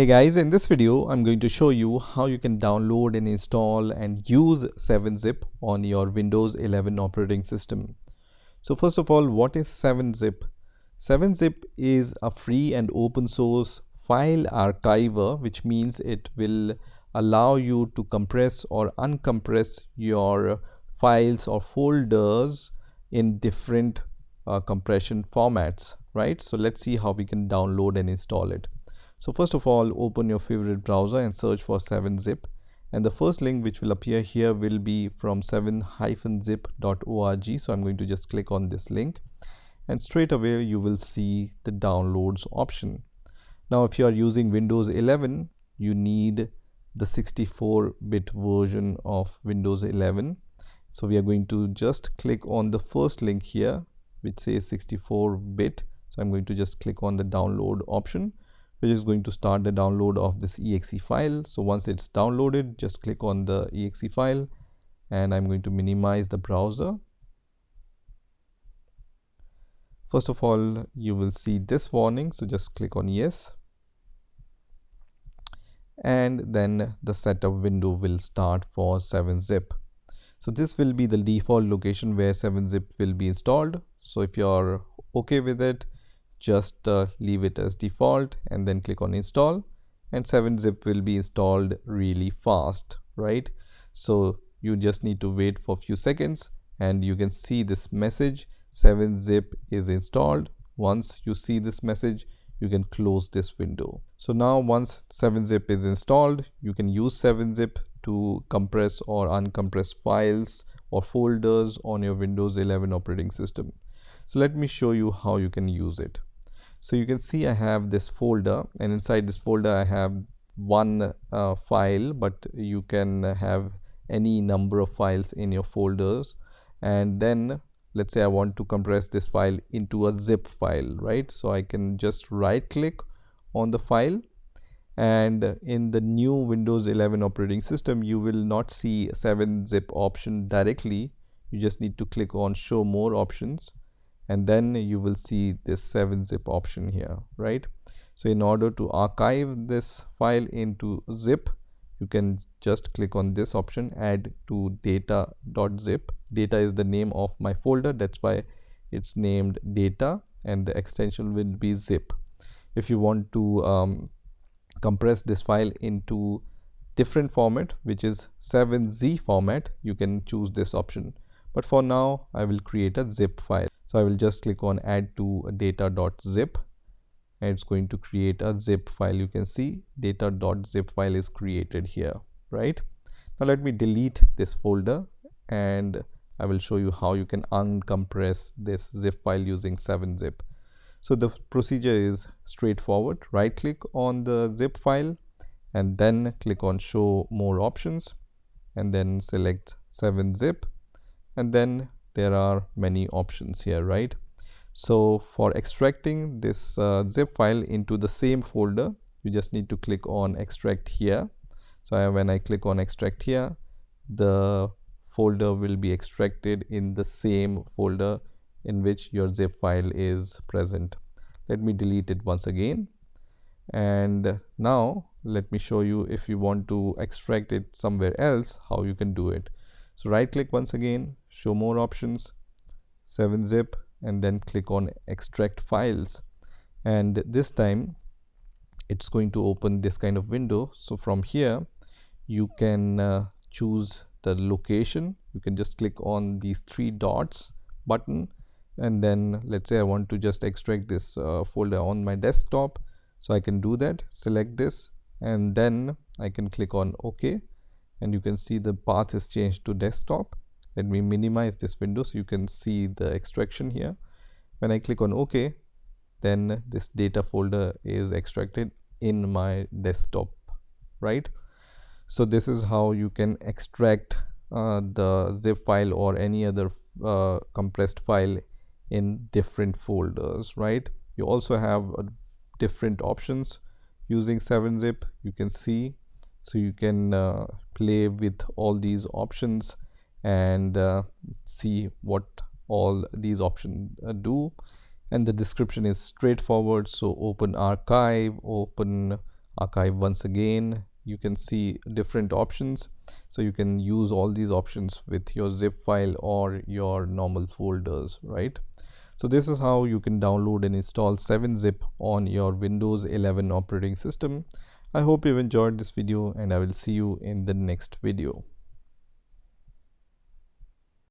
Hey guys, in this video I'm going to show you how you can download and install and use 7-Zip on your Windows 11 operating system. So first of all, what is 7-Zip? 7-Zip is a free and open source file archiver, which means it will allow you to compress or uncompress your files or folders in different compression formats, right? So let's see how we can download and install it. So first of all, open your favorite browser and search for 7-Zip, and the first link which will appear here will be from 7-zip.org. So I'm going to just click on this link, and straight away you will see the downloads option. Now if you are using Windows 11, you need the 64-bit version of Windows 11. So we are going to just click on the first link here which says 64-bit. So I'm going to just click on the download option, which is going to start the download of this exe file. So once it's downloaded, just click on the exe file, and I'm going to minimize the browser. First of all, you will see this warning, so just click on yes, and then the setup window will start for 7-Zip. So this will be the default location where 7-Zip will be installed. So if you're okay with it, just leave it as default and then click on install, and 7-Zip will be installed really fast, right? So you just need to wait for a few seconds and you can see this message, 7-Zip is installed. Once you see this message, you can close this window. So now once 7-Zip is installed, you can use 7-Zip to compress or uncompress files or folders on your Windows 11 operating system. So let me show you how you can use it. So you can see I have this folder, and inside this folder I have one file, but you can have any number of files in your folders. And then let's say I want to compress this file into a zip file, right? So I can just right click on the file, and in the new Windows 11 operating system you will not see 7-Zip option directly. You just need to click on show more options, and then you will see this 7-Zip option here, right? So in order to archive this file into zip, you can just click on this option, add to data.zip. Data is the name of my folder, that's why it's named data, and the extension will be zip. If you want to compress this file into different format, which is 7Z format, you can choose this option. But for now, I will create a zip file. So I will just click on add to data.zip, and it's going to create a zip file. You can see data.zip file is created here, right? Now let me delete this folder, and I will show you how you can uncompress this zip file using 7-Zip. So the procedure is straightforward. Right click on the zip file and then click on show more options, and then select 7-Zip, and then there are many options here, right? So for extracting this zip file into the same folder, you just need to click on extract here. So when I click on extract here, the folder will be extracted in the same folder in which your zip file is present. Let me delete it once again, and now let me show you if you want to extract it somewhere else, how you can do it. So right click once again, show more options, 7-Zip, and then click on extract files, and this time it's going to open this kind of window. So from here you can choose the location. You can just click on these three dots button, and then let's say I want to just extract this folder on my desktop, so I can do that. Select this, and then I can click on OK, and you can see the path is changed to desktop. Let me minimize this window so you can see the extraction here. When I click on OK, then this data folder is extracted in my desktop, right? So this is how you can extract the zip file or any other compressed file in different folders, right? You also have different options using 7-Zip, you can see. So you can play with all these options and see what all these options do. And the description is straightforward. So open archive, open archive once again, you can see different options. So you can use all these options with your zip file or your normal folders, right? So this is how you can download and install 7-zip on your Windows 11 operating system. I hope you've enjoyed this video, and I will see you in the next video.